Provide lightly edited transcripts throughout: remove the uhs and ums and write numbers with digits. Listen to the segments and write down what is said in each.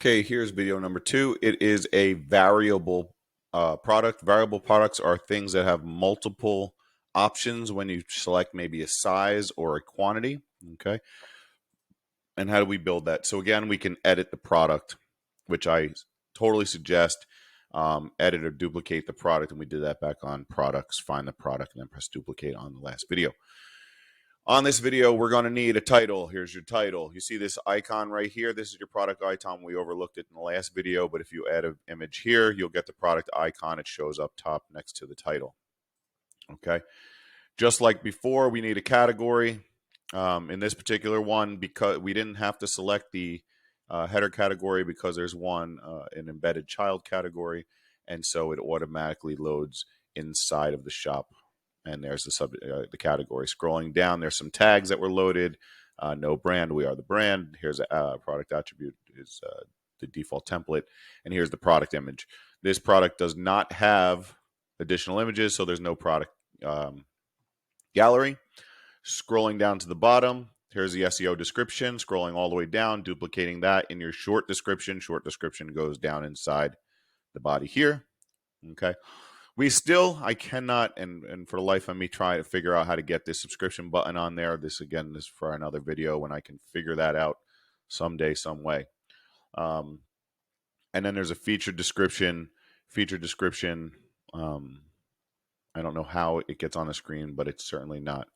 Okay, here's video number 2. It is a variable product. Variable products are things that have multiple options when you select maybe a size or a quantity. Okay, and how do we build that? So again, we can edit the product, which I totally suggest. Edit or duplicate the product, and we did that back on products. Find the product and then press duplicate on the last video. On this video, we're going to need a title. Here's your title. You see this icon right here? This is your product icon. We overlooked it in the last video, but if you add an image here, you'll get the product icon. It shows up top next to the title. Okay. Just like before, we need a category. In this particular one, because we didn't have to select the header category because there's one, an embedded child category, and so it automatically loads inside of the shop. And there's the category. Scrolling down, there's some tags that were loaded. No brand, we are the brand. Here's a product attribute, is the default template. And here's the product image. This product does not have additional images, so there's no product gallery. Scrolling down to the bottom, here's the SEO description. Scrolling all the way down, duplicating that in your short description. Short description goes down inside the body here. Okay. I cannot, and for the life of me, try to figure out how to get this subscription button on there. This is for another video when I can figure that out someday, some way. And then there's a featured description. I don't know how it gets on the screen, but it's certainly not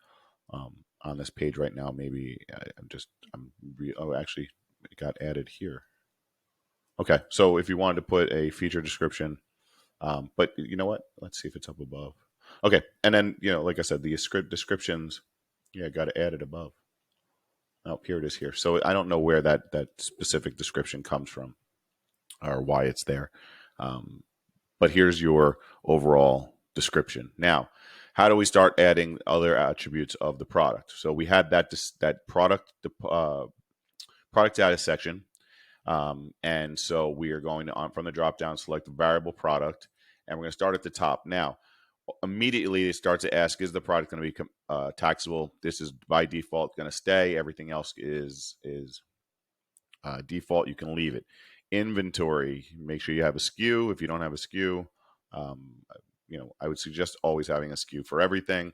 on this page right now. Maybe actually, it got added here. Okay, so if you wanted to put a feature description, but you know what? Let's see if it's up above. Okay, and then, like I said, the script descriptions, got to add it above. Oh, here it is here. So I don't know where that specific description comes from or why it's there. But here's your overall description. Now, how do we start adding other attributes of the product? So we had that product data section. And so we are going to, from the drop down, select the variable product, and we're going to start at the top. Now, immediately it starts to ask, is the product going to be taxable? This is by default going to stay. Everything else is default. You can leave it. Inventory, make sure you have a SKU. If you don't have a SKU, I would suggest always having a SKU for everything.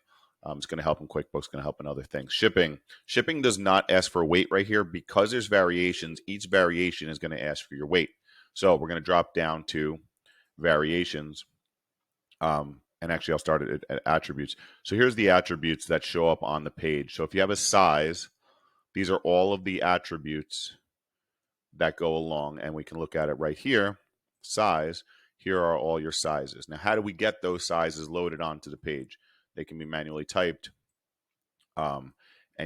It's going to help in QuickBooks, going to help in other things. Shipping does not ask for weight right here because there's variations. Each variation is going to ask for your weight. So we're going to drop down to variations. And actually, I'll start at attributes. So here's the attributes that show up on the page. So if you have a size, these are all of the attributes that go along, and we can look at it right here. Size, here are all your sizes. Now, how do we get those sizes loaded onto the page? They can be manually typed, and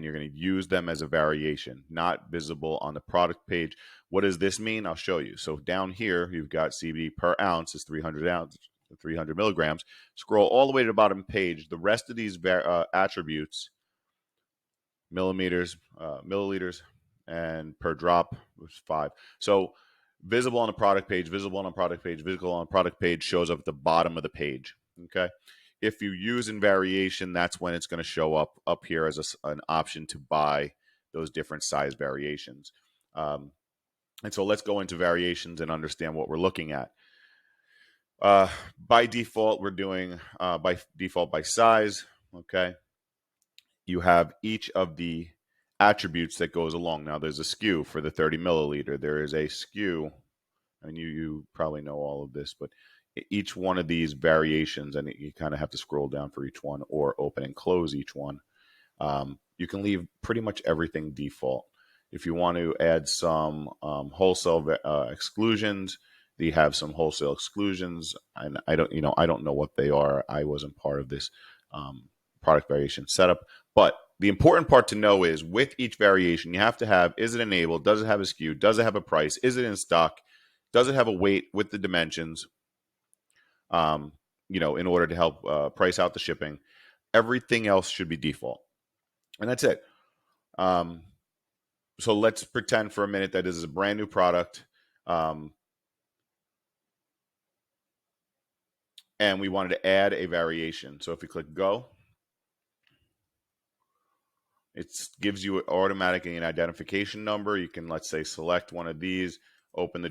you're going to use them as a variation, not visible on the product page. What does this mean? I'll show you. So down here, you've got CBD per ounce is 300 milligrams. Scroll all the way to the bottom page. The rest of these attributes, milliliters, and per drop was 5. So visible on the product page, visible on the product page, visible on the product page shows up at the bottom of the page. Okay. If you use in variation, that's when it's going to show up here as an option to buy those different size variations. And so let's go into variations and understand what we're looking at. By default, we're doing by size. Okay. You have each of the attributes that goes along. Now there's a SKU for the 30 milliliter. There is a SKU, and you probably know all of this, but each one of these variations, and you kind of have to scroll down for each one or open and close each one. You can leave pretty much everything default. If you want to add some wholesale exclusions, you have some wholesale exclusions, and I don't know what they are. I wasn't part of this product variation setup, but the important part to know is with each variation, you have to have, is it enabled? Does it have a SKU? Does it have a price? Is it in stock? Does it have a weight with the dimensions? In order to help price out the shipping. Everything else should be default. And that's it. So let's pretend for a minute that this is a brand new product. And we wanted to add a variation. So if you click go, it gives you automatically an identification number. You can, let's say, select one of these, open the